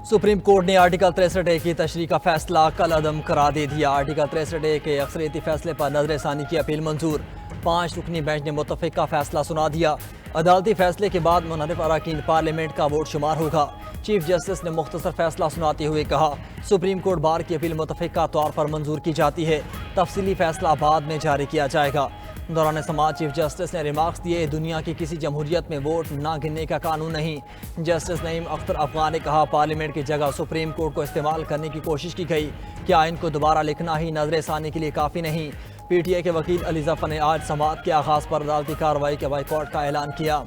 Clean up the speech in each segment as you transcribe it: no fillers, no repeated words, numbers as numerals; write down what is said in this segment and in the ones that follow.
Supreme court ने article 63A की तशरीह का फैसला कल अदम करा दे दिया। आर्टिकल 63A के अक्सरियती फैसले पर नजरसानी की अपील मंजूर। 5 रुकनी बेंच ने मुत्तफिका फैसला सुना दिया। अदालती फैसले के बाद मुनहरिफ अरकान पार्लियामेंट का वोट शुमार होगा। चीफ जस्टिस ने मुख्तसर फैसला सुनाते हुए कहा, सुप्रीम कोर्ट बार की अपील मुत्तफिका तौर पर मंजूर की जाती है, तफसीली फैसला बाद में जारी किया जाएगा। दौरान समाज चीफ जस्टिस ने रिमार्क्स दिए, दुनिया की किसी जमहूरियत में वोट ना गिनने का कानून नहीं। जस्टिस नईम अख्तर अफगान ने कहा, पार्लियामेंट की जगह सुप्रीम कोर्ट को इस्तेमाल करने की कोशिश की गई। क्या आइन को दोबारा लिखना ही नजरसानी के लिए काफ़ी नहीं? PTI के वकील अली जफर ने आज समाअत के आगाज़ पर अदालती कार्रवाई के बाइकॉट का ऐलान किया।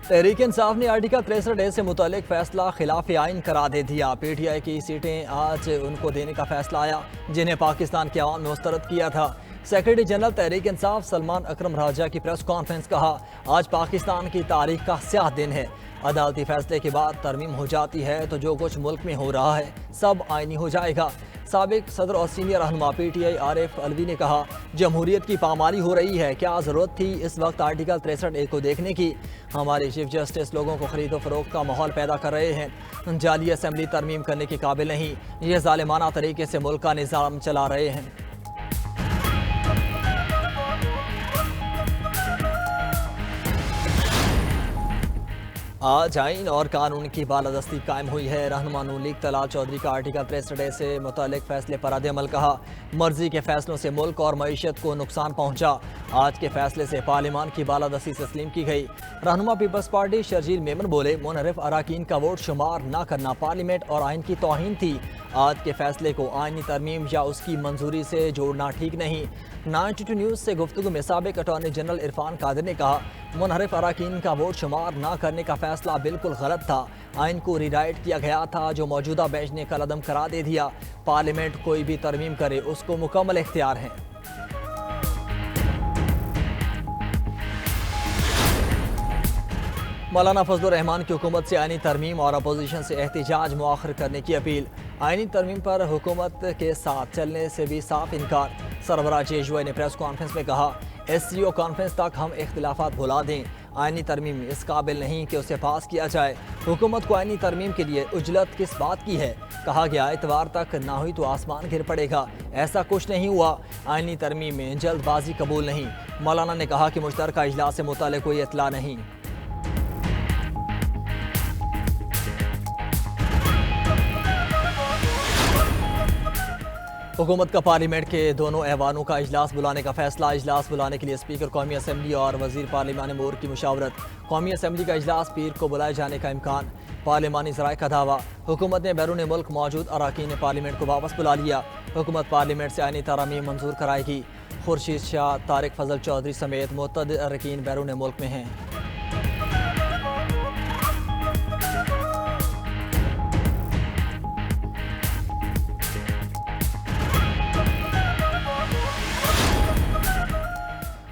तहरीक इंसाफ ने आर्टिकल 63A से मुतालिक फैसला खिलाफ आइन करार दे दिया। PTI की सीटें आज उनको देने का फैसला आया जिन्हें पाकिस्तान के अवाम ने मुस्तरद किया था। सेक्रेटरी जनरल तहरीक इंसाफ सलमान अकरम राजा की प्रेस कॉन्फ्रेंस कहा, आज पाकिस्तान की तारीख का स्याह दिन है। अदालती फैसले के बाद तरमीम हो जाती है तो जो कुछ मुल्क में हो रहा है सब आइनी हो जाएगा। साबिक सदर और सीनियर रहनुमा PTI आरिफ अलवी ने कहा, जमहूरियत की पामारी हो रही है, क्या ज़रूरत थी इस वक्त आर्टिकल 63A को देखने की? हमारे चीफ जस्टिस लोगों को खरीदो फरोख्त का माहौल पैदा कर रहे हैं। जाली असम्बली तरमीम करने के काबिल नहीं, ये जालिमाना तरीके से मुल्क का निज़ाम चला रहे हैं। आज आइन और कानून की बालादस्ती कायम हुई है। रहनुमा नून लीग तलाल चौधरी का आर्टिकल 63A से मुतालिक फैसले पर रद्द-ए-अमल कहा, मर्जी के फैसलों से मुल्क और मईशत को नुकसान पहुंचा। आज के फैसले से पार्लियामान की बालादस्ती तस्लीम की गई। रहनुमा पीपल्स पार्टी शर्जील मेमन बोले, मुनहरिफ अरकान का वोट शुमार न करना पार्लियामेंट और आइन की तौहीन थी। आज के फैसले को आइनी तरमीम या उसकी मंजूरी से जोड़ना ठीक नहीं। 92 न्यूज़ से गुफ्तगू में साबिक अटॉर्नी जनरल इरफान कादिर ने कहा, मुनहरिफ अरकान का वोट शुमार न करने का फैसला बिल्कुल गलत था। आइन को रीराइट किया गया था जो मौजूदा बेंच ने कल अदम करा दे दिया। पार्लियामेंट कोई भी तरमीम करे उसको मुकम्मल इख्तियार है। मौलाना फजलुर रहमान की हुकूमत से आइनी तरमीम और अपोजिशन से एहतजाज मुआखर करने की अपील। आइनी तरमीम पर हुकूमत के साथ चलने से भी साफ इनकार। सरबराह JUI ने प्रेस कॉन्फ्रेंस में कहा, SCO कॉन्फ्रेंस तक हम इख्तिलाफात भुला दें। आइनी तरमीम इस काबिल नहीं कि उसे पास किया जाए। हुकूमत को आइनी तरमीम के लिए उजलत किस बात की है? कहा गया इतवार तक ना हुई तो आसमान गिर पड़ेगा, ऐसा कुछ नहीं हुआ। आइनी तरमीम में जल्दबाजी कबूल नहीं। मौलाना ने कहा कि मुश्तरका इजलास से मुताल्लिक़ कोई इत्तला नहीं। हुकूमत का पार्लियामेंट के दोनों ऐवानों का इजलास बुलाने का फैसला। इजलास बुलाने के लिए स्पीकर कौमी असम्बली और वजीर पार्लिमानी अमूर की मुशावरत। कौमी असम्बली का इजलास पीर को बुलाए जाने का इम्कान। पार्लिमानी ज़राए का दावा, हुकूमत ने बैरून मुल्क मौजूद अरकान पार्लियामेंट को वापस बुला लिया। हुकूमत पार्लियामेंट से आइनी तरमीम मंजूर कराएगी। खुर्शीद शाह, तारिक फजल चौधरी समेत मुतअद्दिद अरकान बैरून मुल्क में हैं।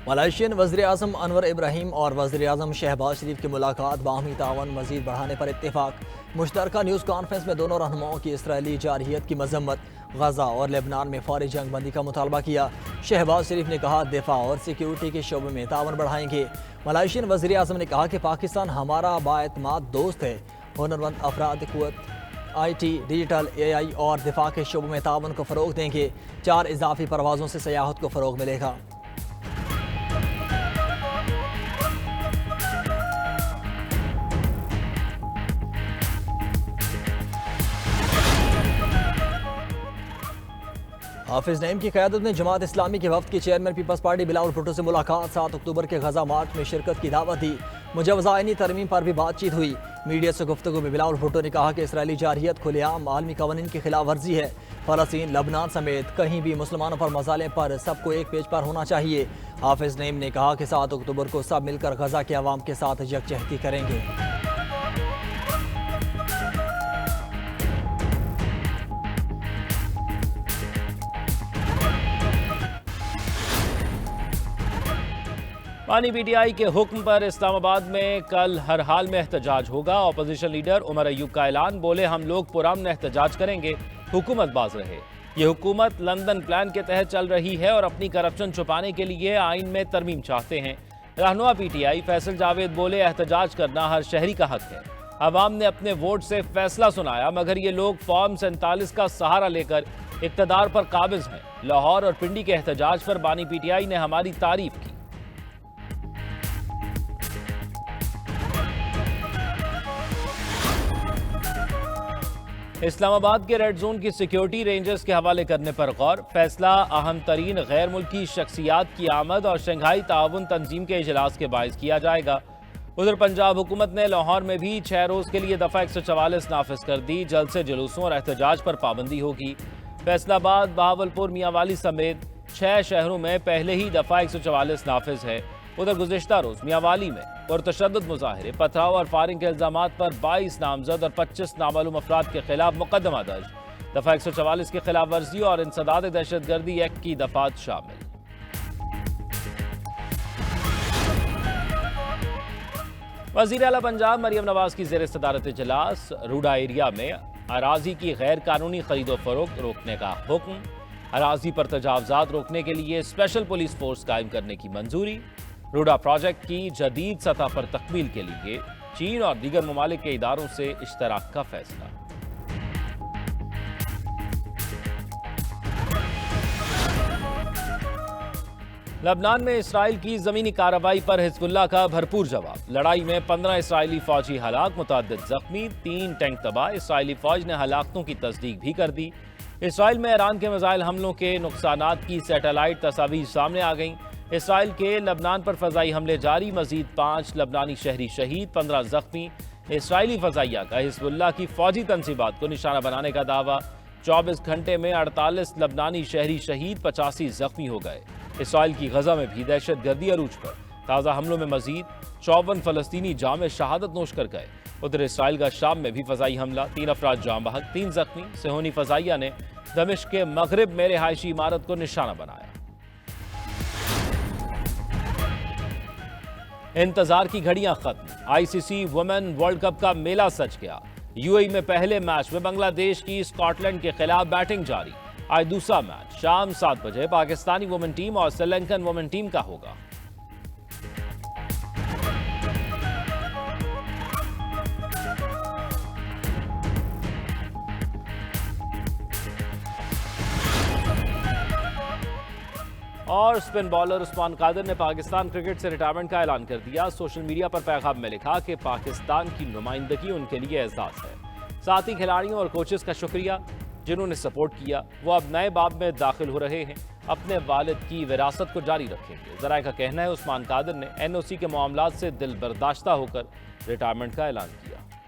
मलेशियन वज़ीर आज़म अनवर इब्राहिम और वज़ीर आज़म शहबाज शरीफ की मुलाकात, बाहमी तावन मज़ीद बढ़ाने पर इत्तेफाक। मुश्तरका न्यूज़ कॉन्फ्रेंस में दोनों रहनुमाओं की इसराइली जारहियत की मजम्मत। गजा और लेबनान में फौरी जंग बंदी का मुतालबा किया। शहबाज शरीफ ने कहा, दिफा और सिक्योरिटी के शोबे में तावन बढ़ाएंगे। मलेशियन वज़ीर आज़म ने कहा कि पाकिस्तान हमारा बाएतमाद दोस्त है। हुनरमंद अफराद क़ुव्वत IT, डिजिटल, AI और दिफा के शोबों में तावन को फ़रोग देंगे। 4 इजाफी परवाज़ों से सयाहत को फ़रोग मिलेगा। हाफिज नईम की क़यादत में जमात इस्लामी के वफ़द के chairman Peoples Party Bilawal Bhutto से मुलाकात। 7 अक्टूबर के गजा मार्च में शिरकत की दावत दी। मुजवज़ा आइनी तरमीम पर भी बातचीत हुई। मीडिया से गुफ्तगू में बिलावल भुट्टो ने कहा कि इसराइली जारहियत खुलेआम आलमी कवानीन की खिलाफ वर्जी है। फ़लस्तीन, लबनान समेत कहीं भी मुसलमानों पर मसाले पर सबको एक पेज पर होना चाहिए। हाफिज नईम ने कहा कि 7 अक्टूबर को सब मिलकर गजा के अवाम के साथ यकजहती करेंगे। पानी PTI के हुक्म पर इस्लामाबाद में कल हर हाल में एहतजाज होगा। अपोजिशन लीडर उमर अयूब का ऐलान, बोले हम लोग पुरअमन एहतजाज करेंगे, हुकूमत बाज रहे। ये हुकूमत लंदन प्लान के तहत चल रही है और अपनी करप्शन छुपाने के लिए आइन में तरमीम चाहते हैं। रहनुमा पीटीआई फैसल जावेद बोले, एहतजाज करना हर शहरी का हक है। अवाम ने अपने वोट से फैसला सुनाया, मगर ये लोग फॉर्म 47 का सहारा लेकर इक्तदार पर काबिज हैं। लाहौर और पिंडी के एहतजाज पर बानी पीटीआई ने हमारी तारीफ की। इस्लामाबाद के रेड जोन की सिक्योरिटी रेंजर्स के हवाले करने पर गौर। फैसला अहम तरीन गैर मुल्की शख्सियात की आमद और शंघाई ताउन तंजीम के इजलास के बायस किया जाएगा। उधर पंजाब हुकूमत ने लाहौर में भी 6 रोज के लिए दफा 144 नाफिज कर दी। जल्द से जुलूसों और एहतजाज पर पाबंदी होगी। फैसलाबाद, बहावलपुर, मियांवाली समेत 6 शहरों में पहले ही दफा 144 नाफिज है। उधर गुज़िश्ता रोज मियांवाली में पुरतशद्दुद मुजाहिरे, पथराव और फायरिंग के इल्जामात पर 22 नामजद और 25 नामालूम अफराद के खिलाफ मुकदमा दर्ज। दफा 144 की खिलाफ वर्जी और इंसदाद दहशतगर्दी एक्ट की दफात शामिल। वज़ीर आला पंजाब मरियम नवाज की ज़ेर सदारत इजलास। रूडा एरिया में अराजी की गैर कानूनी खरीदो फरोख्त रोकने का हुक्म। अराजी पर तजावजात रोकने के लिए स्पेशल पुलिस फोर्स कायम करने की मंजूरी। रूडा प्रोजेक्ट की जदीद सतह पर तकमील के लिए चीन और दीगर ममालिक के इदारों से इश्तराक का फैसला। लबनान में इसराइल की जमीनी कार्रवाई पर हिजबुल्लाह का भरपूर जवाब। लड़ाई में 15 इसराइली फौजी हलाक, मुतअद्दिद जख्मी, 3 टैंक तबाह। इसराइली फौज ने हलाकतों की तस्दीक भी कर दी। इसराइल में ईरान के मिसाइल हमलों के नुकसानात की सैटेलाइट तस्वीर सामने आ गईं। इसराइल के लबनान पर फजाई हमले जारी, मजीद 5 लबनानी शहरी शहीद, 15 जख्मी। इसराइली फजाइया का हिजबुल्लाह की फौजी तंसीबात को निशाना बनाने का दावा। 24 घंटे में 48 लबनानी शहरी शहीद, 85 जख्मी हो गए। इसराइल की गजा में भी दहशत गर्दी अरूज पर। ताज़ा हमलों में मजीद 54 फलस्तीनी जामे शहादत नोश कर गए। उधर इसराइल का शाम में भी फजाई हमला, 3 अफराद जाम बहक, 3 जख्मी। सेहोनी फजाइया ने दमिश्क के मगरिब में रिहायशी इमारत को निशाना बनाया। इंतजार की घड़ियां खत्म। आईसीसी वुमेन वर्ल्ड कप का मेला सज गया। यूएई में पहले मैच में बांग्लादेश की स्कॉटलैंड के खिलाफ बैटिंग जारी। आज दूसरा मैच शाम 7 बजे पाकिस्तानी वुमेन टीम और श्रीलंकन वुमेन टीम का होगा। और स्पिन बॉलर उस्मान कादिर ने पाकिस्तान क्रिकेट से रिटायरमेंट का ऐलान कर दिया। सोशल मीडिया पर पैगाम में लिखा कि पाकिस्तान की नुमाइंदगी उनके लिए एहसास है। साथ ही खिलाड़ियों और कोचेस का शुक्रिया जिन्होंने सपोर्ट किया। वो अब नए बाब में दाखिल हो रहे हैं, अपने वालिद की विरासत को जारी रखेंगे। जराए का कहना है उस्मान कादिर ने एनओसी के मामलात से दिल बर्दाश्ता होकर रिटायरमेंट का ऐलान किया।